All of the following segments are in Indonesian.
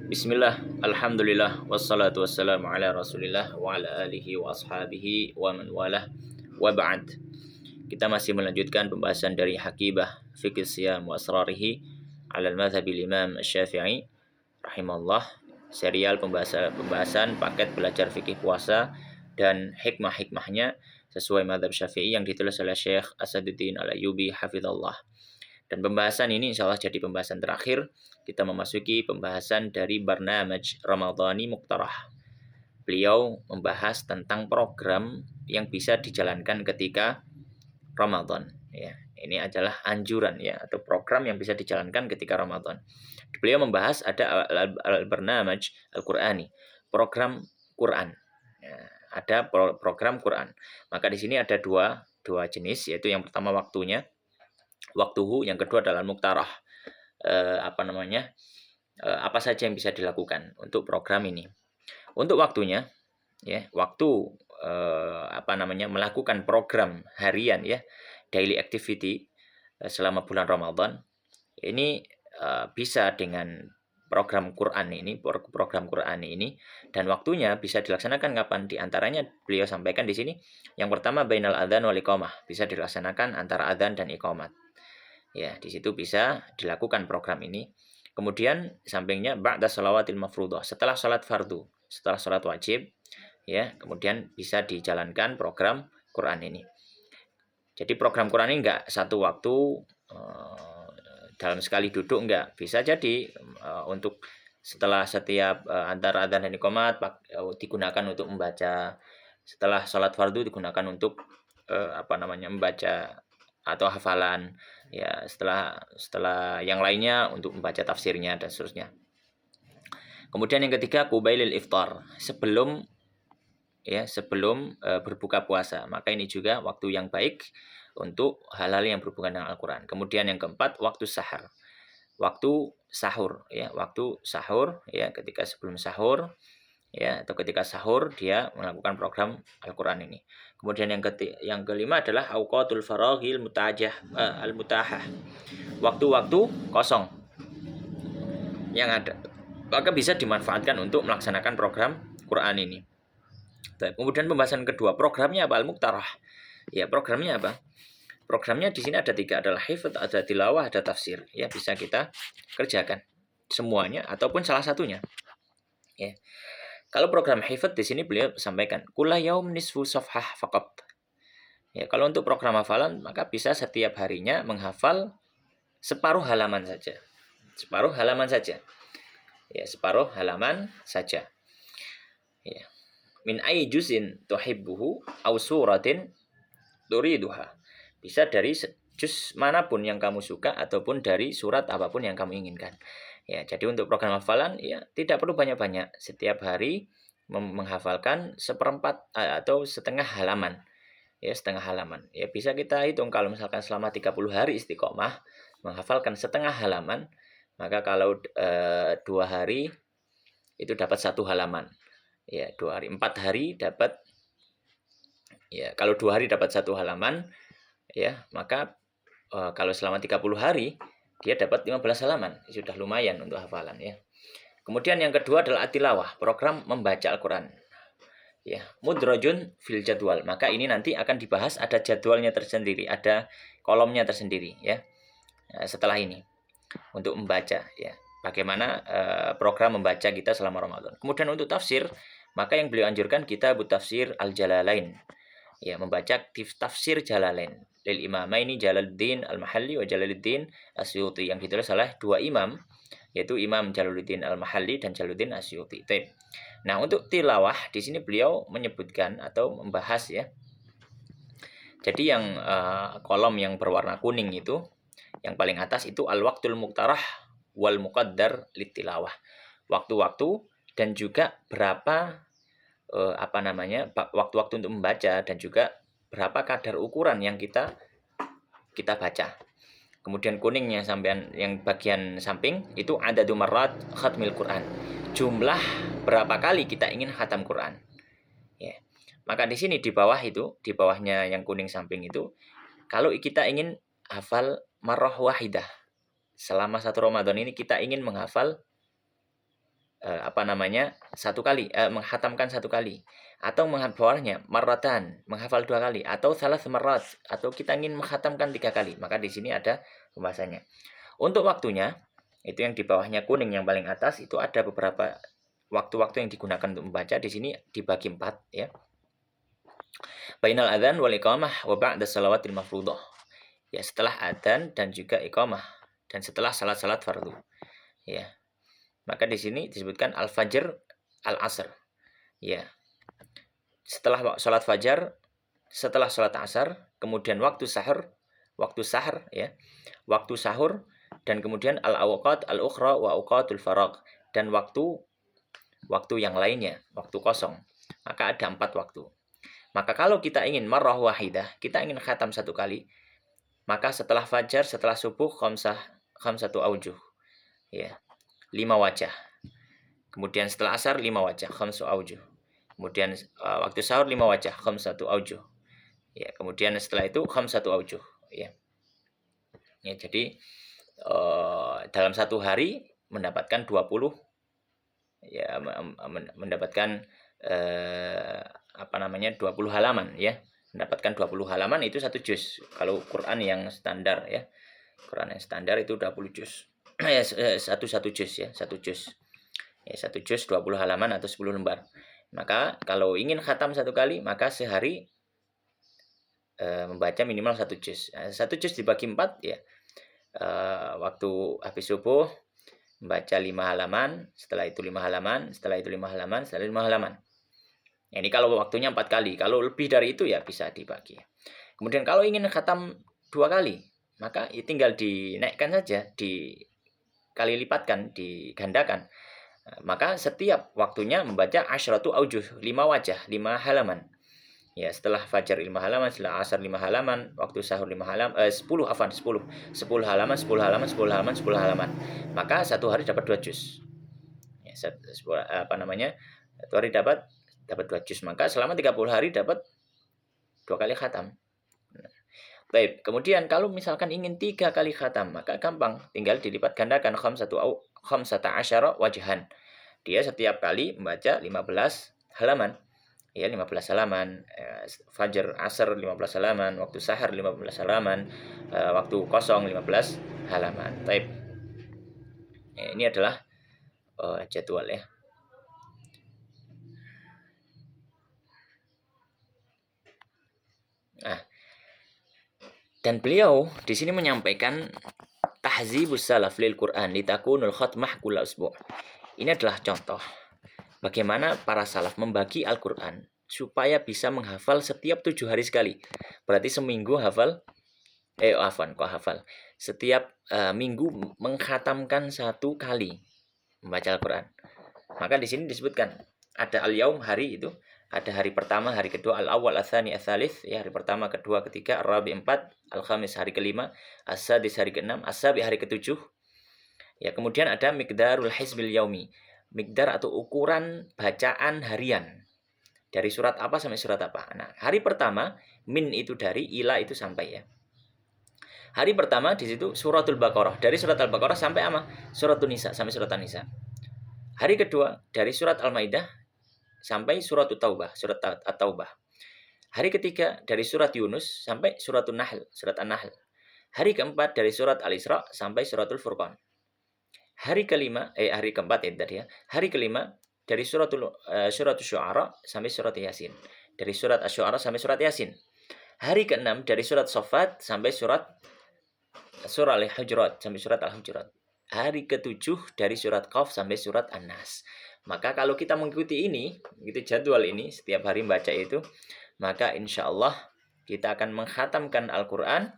Bismillah, alhamdulillah, wassalatu wassalamu ala rasulillah wa ala alihi wa ashabihi wa man walah wa ba'd. Kita masih melanjutkan pembahasan dari Hakibah Fiqh Siyam wa Asrarihi ala al-madhabil Imam Syafi'i rahimahullah. Serial pembahasan paket belajar fikih puasa dan hikmah-hikmahnya sesuai madhab Syafi'i yang ditulis oleh Syekh Asaduddin Al-Ayyubi hafizallah. Dan pembahasan ini insya Allah jadi pembahasan terakhir. Kita memasuki pembahasan dari Barnamaj Ramadhani Muqtarah. Beliau membahas tentang program yang bisa dijalankan ketika Ramadan. Ya, ini adalah anjuran ya atau program yang bisa dijalankan ketika Ramadan. Beliau membahas ada Al-Barnamaj Al-Qur'ani, program Quran. Ya, ada program Quran. Maka di sini ada dua jenis, yaitu yang pertama waktuhu, yang kedua adalah muktarah. Apa saja yang bisa dilakukan untuk program ini. Untuk waktunya, ya, melakukan program harian ya, daily activity selama bulan Ramadan ini bisa dengan program Quran ini, dan waktunya bisa dilaksanakan kapan? Di antaranya beliau sampaikan di sini. Yang pertama bainal adzan wal iqamah, bisa dilaksanakan antara adzan dan iqamat. Ya, di situ bisa dilakukan program ini. Kemudian sampingnya ba'da shalawatil mafruḍah, setelah salat fardu, setelah salat wajib, ya, kemudian bisa dijalankan program Quran ini. Jadi program Quran ini enggak satu waktu dalam sekali duduk, enggak. Bisa jadi untuk setelah setiap antara adzan dan iqamat digunakan untuk membaca, setelah salat fardu digunakan untuk membaca atau hafalan, ya, setelah yang lainnya untuk membaca tafsirnya dan seterusnya. Kemudian yang ketiga qubailil iftar, sebelum berbuka puasa, maka ini juga waktu yang baik untuk hal-hal yang berhubungan dengan Al-Qur'an. Kemudian yang keempat waktu sahur, ya, ketika sebelum sahur, ya, atau ketika sahur dia melakukan program Al-Qur'an ini. Kemudian yang kelima adalah auqatul faraghil al-mutahah, waktu-waktu kosong yang ada, maka bisa dimanfaatkan untuk melaksanakan program Quran ini. Kemudian pembahasan kedua, programnya apa? Al-Muqtarah. Ya, programnya apa? Programnya di sini ada 3, adalah hifdz, ada tilawah, ada tafsir. Ya, bisa kita kerjakan semuanya ataupun salah satunya. Ya. Kalau program hifdz di sini beliau sampaikan kulla yaum nisfu safhah faqat. Ya, kalau untuk program hafalan maka bisa setiap harinya menghafal separuh halaman saja. Separuh halaman saja. Ya, separuh halaman saja. Ya. Min ayyi juzin tuhibbuhu aw suratin turiduha. Bisa dari juz manapun yang kamu suka ataupun dari surat apapun yang kamu inginkan. Ya, jadi untuk program hafalan ya tidak perlu banyak-banyak. Setiap hari menghafalkan seperempat atau setengah halaman. Ya, setengah halaman. Ya, bisa kita hitung kalau misalkan selama 30 hari istiqomah menghafalkan setengah halaman, maka kalau 2 hari itu dapat 1 halaman. Ya, 2 hari, 4 hari dapat, ya, kalau 2 hari dapat 1 halaman, ya, maka kalau selama 30 hari dia dapat 15 halaman. Sudah lumayan untuk hafalan, ya. Kemudian yang kedua adalah atilawah, program membaca Al-Qur'an. Ya, mudrajun fil jadwal. Maka ini nanti akan dibahas, ada jadwalnya tersendiri, ada kolomnya tersendiri, ya. Setelah ini untuk membaca, ya. Bagaimana program membaca kita selama Ramadan. Kemudian untuk tafsir, maka yang beliau anjurkan kita tafsir Al-Jalalain. Ya, membaca tafsir Jalalain lil imamaini Jalaluddin Al-Mahalli wa Jalaluddin Asyuti, yang ditulis oleh 2 imam, yaitu Imam Jalaluddin Al-Mahalli dan Jalaluddin Asyuti. Nah, untuk tilawah di sini beliau menyebutkan atau membahas, ya. Jadi yang kolom yang berwarna kuning itu, yang paling atas itu al-waqtul muqtarah wal muqaddar litilawah. Waktu-waktu dan juga berapa waktu-waktu untuk membaca, dan juga berapa kadar ukuran yang kita baca. Kemudian kuningnya sampean yang bagian samping itu adadu marrat khatmil Quran. Jumlah berapa kali kita ingin khatam Quran. Ya. Maka di sini di bawah itu, di bawahnya yang kuning samping itu, kalau kita ingin hafal marrah wahidah selama 1 Ramadan ini, kita ingin menghafal satu kali, menghatamkan satu kali, atau menghafalnya marratan, menghafal 2 kali, atau salah semerat, atau kita ingin menghatamkan 3 kali, maka di sini ada pembahasannya. Untuk waktunya, itu yang di bawahnya kuning yang paling atas, itu ada beberapa waktu-waktu yang digunakan untuk membaca. Di sini dibagi 4 ya. Bainal adzan wal iqamah wa ba'da shalawatil mafruḍah. Ya, setelah adzan dan juga iqamah, dan setelah salat-salat fardu. Ya. Maka di sini disebutkan al-fajr, al-asr. Ya. Setelah salat fajar, setelah salat asar, kemudian waktu sahur ya. Waktu sahur, dan kemudian al-awqat al-ukhra wa awqatul faragh, dan waktu yang lainnya, waktu kosong. Maka ada 4 waktu. Maka kalau kita ingin marrah wahidah, kita ingin khatam 1 kali, maka setelah fajar, setelah subuh, khamsatu aujuh. Ya. 5 wajah. Kemudian setelah asar 5 wajah, khamsu aujuh. Kemudian waktu sahur 5 wajah, khamsatu aujuh. Ya, kemudian setelah itu khamsatu aujuh, ya. Ya, jadi dalam 1 hari mendapatkan 20, ya, mendapatkan 20 halaman ya. Mendapatkan 20 halaman itu 1 juz. Kalau Quran yang standar ya. Quran yang standar itu 20 juz. Ya, satu juz ya, 1 juz. Ya, 1 juz 20 halaman atau 10 lembar. Maka kalau ingin khatam 1 kali, maka sehari membaca minimal 1 juz. 1 juz dibagi 4 ya. Waktu habis subuh membaca 5 halaman, setelah itu 5 halaman, setelah itu 5 halaman, setelah 5 halaman. Ini kalau waktunya 4 kali. Kalau lebih dari itu ya bisa dibagi. Kemudian kalau ingin khatam 2 kali, maka tinggal dinaikkan saja, dikali lipatkan, digandakan. Maka setiap waktunya membaca asyratu aujuh, 5 wajah, 5 halaman. Ya, setelah fajar 5 halaman, setelah asar 5 halaman, waktu sahur 5 halaman, 10 halaman, 10 halaman, 10 halaman, 10 halaman. Maka 1 hari dapat 2 juz. Ya, 1 hari dapat 2 juz. Maka selama 30 hari dapat 2 kali khatam. Baik, kemudian kalau misalkan ingin 3 kali khatam, maka gampang, tinggal dilipat gandakan khamsata asyara wajhan. Dia setiap kali membaca 15 halaman. Ya, 15 halaman, fajar asar 15 halaman, waktu sahar 15 halaman, waktu kosong 15 halaman. Baik. Ya, ini adalah jadwal ya. Nah, dan beliau di sini menyampaikan tahzibus salaf lil Quran litakunul khatmah kulla usbu'. Ini adalah contoh bagaimana para salaf membagi Al-Quran supaya bisa menghafal setiap 7 hari sekali. Berarti seminggu hafal, setiap minggu mengkhatamkan 1 kali membaca Al-Quran. Maka di sini disebutkan ada al-yaum, hari itu, ada hari pertama, hari kedua, al-awwal, al-thani, al-thalith, ya, hari pertama, kedua, ketiga, ar-rabi 4, al-khamis hari kelima, as-sadis hari ke-6, as-sabi hari ke-7. Ya, kemudian ada miqdarul hizbil yaumi, miqdar atau ukuran bacaan harian. Dari surat apa sampai surat apa. Nah, hari pertama, min itu dari, ila itu sampai ya. Hari pertama di situ suratul Baqarah. Dari surat Al-Baqarah sampai apa? Suratul Nisa, sampai surat An-Nisa. Hari kedua dari surat Al-Maidah sampai surat Taubah, surat At-Taubah. Hari ketiga dari surat Yunus sampai suratul Nahl, surat An-Nahl. Hari keempat dari surat Al-Isra sampai suratul Furqan. Hari keempat ya tadi ya. Hari kelima dari surat Syu'ara sampai surat Yasin. Dari surat Asy-Syu'ara sampai surat Yasin. Hari keenam dari surat Shaffat sampai surah Al-Hujurat sampai surat Al-Hujurat. Hari ketujuh dari surat Qaf sampai surat An-Nas. Maka kalau kita mengikuti ini, gitu jadwal ini setiap hari membaca itu, maka insya Allah kita akan menghatamkan Al-Quran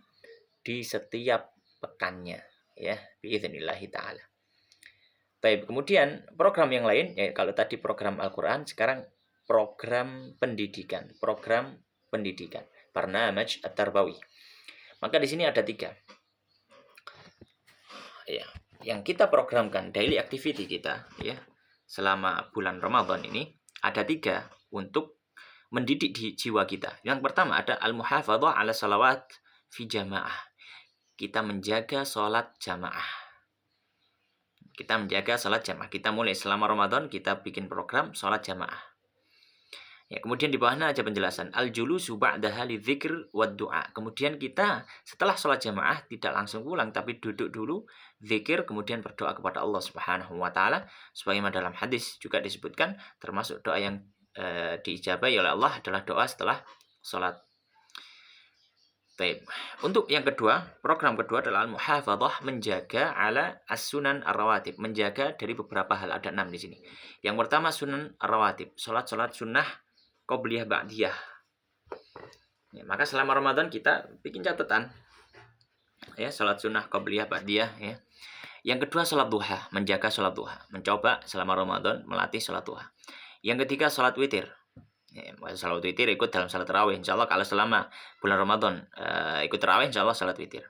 di setiap pekannya, ya, biidznillahi ta'ala. Baik, kemudian program yang lain, ya, kalau tadi program Al-Quran, sekarang program pendidikan, Barnamaj At-Tarbawi. Maka di sini ada 3. Ya, yang kita programkan daily activity kita, ya, selama bulan Ramadan ini ada 3 untuk mendidik di jiwa kita. Yang pertama ada al-muhafadzah ala salawat fi jamaah. Kita menjaga sholat jamaah. Kita menjaga sholat jamaah. Kita mulai selama Ramadan kita bikin program sholat jamaah. Ya, kemudian di bawahnya ada penjelasan al-julusu ba'daha lidzikr wad du'a. Kemudian kita setelah sholat jamaah tidak langsung pulang tapi duduk dulu, zikir, kemudian berdoa kepada Allah Subhanahu wa taala sebagaimana dalam hadis juga disebutkan termasuk doa yang diijabahi oleh Allah adalah doa setelah sholat. Baik. Untuk yang kedua, program kedua adalah al-muhafadzah, menjaga ala as-sunan ar-rawatib, menjaga dari beberapa hal, ada 6 di sini. Yang pertama sunan ar-rawatib, salat-salat sunnah qobliyah ba'diyah. Ya, maka selama Ramadan kita bikin catatan. Ya, salat sunnah qobliyah ba'diyah ya. Yang kedua salat duha, menjaga salat duha, mencoba selama Ramadan melatih salat duha. Yang ketiga salat witir. Ya, salat witir ikut dalam salat tarawih. Insyaallah kalau selama bulan Ramadan ikut tarawih insyaallah salat witir.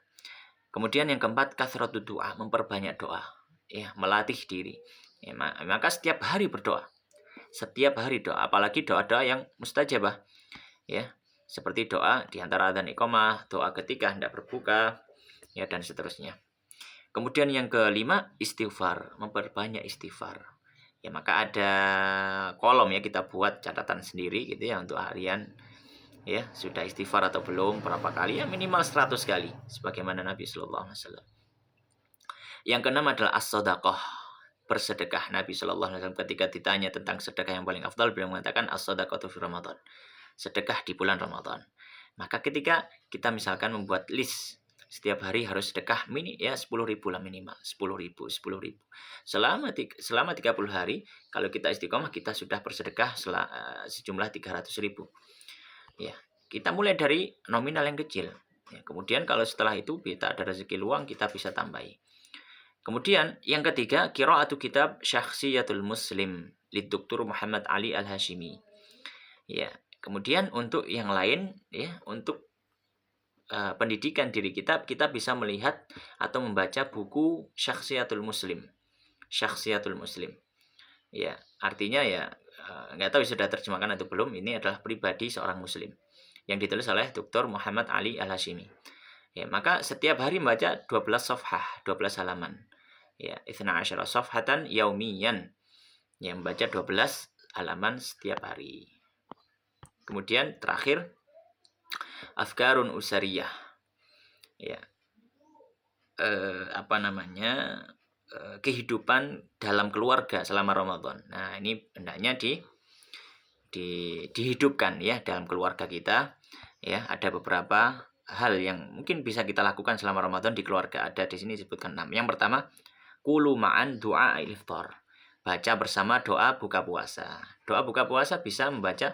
Kemudian yang keempat kathratud doa, memperbanyak doa. Ya, melatih diri. Ya, maka setiap hari berdoa. Setiap hari doa, apalagi doa-doa yang mustajabah. Ya, seperti doa di antara adzan iqamah, doa ketika hendak berbuka, ya dan seterusnya. Kemudian yang kelima istighfar, memperbanyak istighfar. Ya maka ada kolom ya kita buat catatan sendiri gitu ya untuk harian ya sudah istighfar atau belum berapa kali ya minimal 100 kali sebagaimana Nabi sallallahu alaihi wasallam. Yang keenam adalah as-shadaqah, bersedekah. Nabi sallallahu alaihi wasallam ketika ditanya tentang sedekah yang paling afdal beliau mengatakan as-shadaqatu fi Ramadan. Sedekah di bulan Ramadan. Maka ketika kita misalkan membuat list setiap hari harus sedekah ya 10.000 lah minimal, 10.000. Selama 30 hari kalau kita istiqomah kita sudah bersedekah sejumlah 300.000. Ya, kita mulai dari nominal yang kecil. Ya, kemudian kalau setelah itu kita ada rezeki luang kita bisa tambahi. Kemudian yang ketiga qiraatu kitab Syakhsiyatul Muslim Dr. Muhammad Ali Al-Hashimi. Ya, kemudian untuk yang lain ya untuk pendidikan diri kita bisa melihat atau membaca buku Syakhsiyatul Muslim. Syakhsiyatul Muslim. Ya, artinya ya nggak tahu sudah terjemahkan atau belum. Ini adalah pribadi seorang muslim yang ditulis oleh Dr. Muhammad Ali Al-Hashimi. Ya, maka setiap hari membaca 12 safhah, 12 halaman. Ya, 12 safhatan yaumiyan. Yang membaca 12 halaman setiap hari. Kemudian terakhir afkarun usariyah. Ya. Kehidupan dalam keluarga selama Ramadan. Nah, ini hendaknya dihidupkan ya dalam keluarga kita. Ya, ada beberapa hal yang mungkin bisa kita lakukan selama Ramadan di keluarga. Ada di sini disebutkan 6. Yang pertama, qulu ma'an du'a iftar. Baca bersama doa buka puasa. Doa buka puasa bisa membaca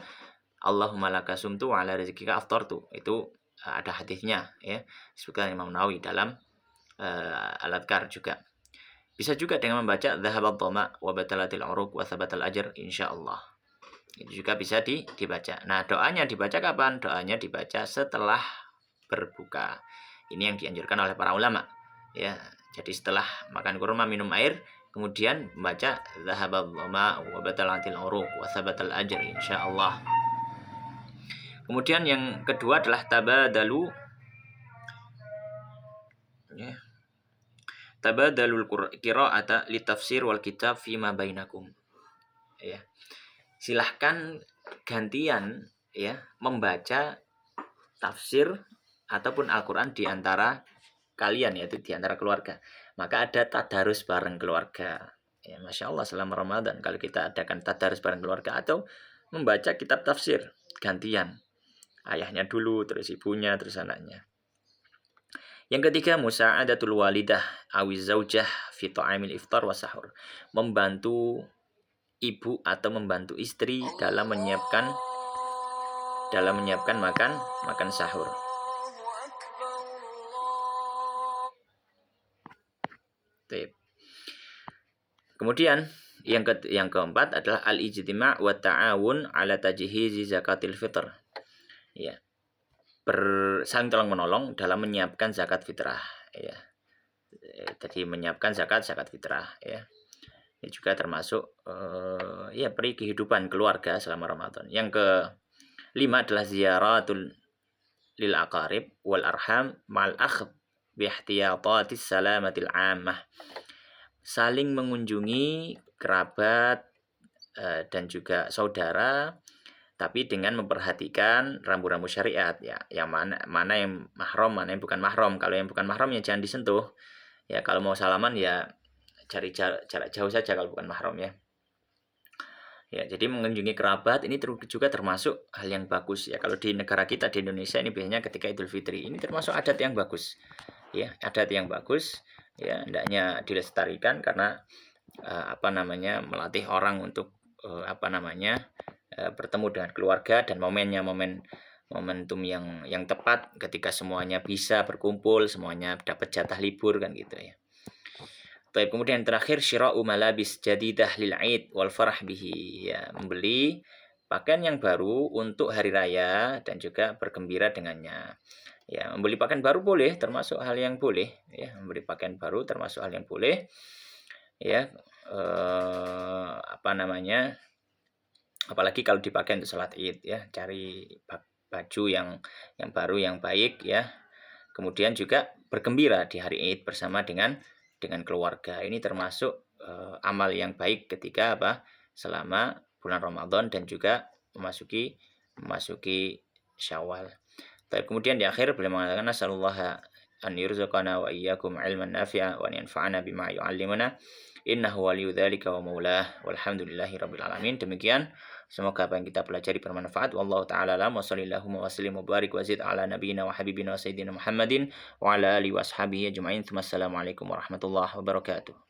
Allahumma laka sumtu wa ala rizqika aftartu. Itu ada hadisnya ya. Disebutkan Imam Nawawi dalam Al-Adhkar juga. Bisa juga dengan membaca Dhahabat Dhama wa batalatil uruq wa thabatal ajr insyaallah. Itu juga bisa dibaca. Nah, doanya dibaca kapan? Doanya dibaca setelah berbuka. Ini yang dianjurkan oleh para ulama. Ya, jadi setelah makan kurma minum air, kemudian membaca Dhahabat Dhama wa batalatil uruq wa thabatal ajr insyaallah. Kemudian yang kedua adalah tabadalu ya. Tabadalul qira'ata litafsir wal kitab fima bainakum. Ya. Silahkan gantian ya membaca tafsir ataupun Al-Qur'an di antara kalian yaitu di antara keluarga. Maka ada tadarus bareng keluarga. Ya, Masya Allah selama Ramadan kalau kita adakan tadarus bareng keluarga atau membaca kitab tafsir gantian. Ayahnya dulu, terus ibunya, terus anaknya. Yang ketiga, musa'adatul walidah awiz zaujah fi ta'amil iftar wa sahur. Membantu ibu atau membantu istri dalam menyiapkan makan sahur. Kemudian yang keempat adalah al-ijtima' wa ta'awun ala tajhizi zakatil fitr. Ya. Saling tolong menolong dalam menyiapkan zakat fitrah ya. Jadi menyiapkan zakat fitrah ya. Ini juga termasuk ya peri kehidupan keluarga selama Ramadan. Yang kelima adalah ziyaratul lil aqarib wal arham ma'al akhd bi ihtiyatatis salamatil ammah. saling mengunjungi kerabat dan juga saudara, tapi dengan memperhatikan rambu-rambu syariat ya, yang mana yang mahram, mana yang bukan mahram. Kalau yang bukan mahram ya jangan disentuh. Ya kalau mau salaman ya cari jarak jauh saja kalau bukan mahram ya. Ya, jadi mengunjungi kerabat ini juga termasuk hal yang bagus ya. Kalau di negara kita di Indonesia ini biasanya ketika Idul Fitri ini termasuk adat yang bagus. Ya, adat yang bagus ya, hendaknya dilestarikan karena melatih orang untuk bertemu dengan keluarga, dan momentum yang tepat ketika semuanya bisa berkumpul, semuanya dapat jatah libur kan gitu ya. Baik, kemudian terakhir syira'u malabis jadidah lil Aid wal farah bihi, ya, membeli pakaian yang baru untuk hari raya dan juga bergembira dengannya. Ya, membeli pakaian baru boleh, termasuk hal yang boleh ya, membeli pakaian baru termasuk hal yang boleh ya. Apalagi kalau dipakai untuk sholat Id ya, cari baju yang baru yang baik ya. Kemudian juga bergembira di hari Id bersama dengan keluarga. Ini termasuk amal yang baik ketika selama bulan Ramadan dan juga memasuki Syawal. Baik, kemudian di akhir beliau mengatakan nasallallahu an yurzuqana wa iyyakum ilman nafi'a wa an yanfa'ana bima yu'allimuna innahu waliyyu dzalika wa maulah walhamdulillahi rabbil alamin. Demikian, semoga apa yang kita pelajari bermanfaat. Wallahu taala alam wa sallallahu wa sallim wa barik wa zid ala nabiyyina wa habibina wa sayyidina Muhammadin wa ala alihi wa ashabihi ajma'in. Assalamualaikum warahmatullahi wabarakatuh.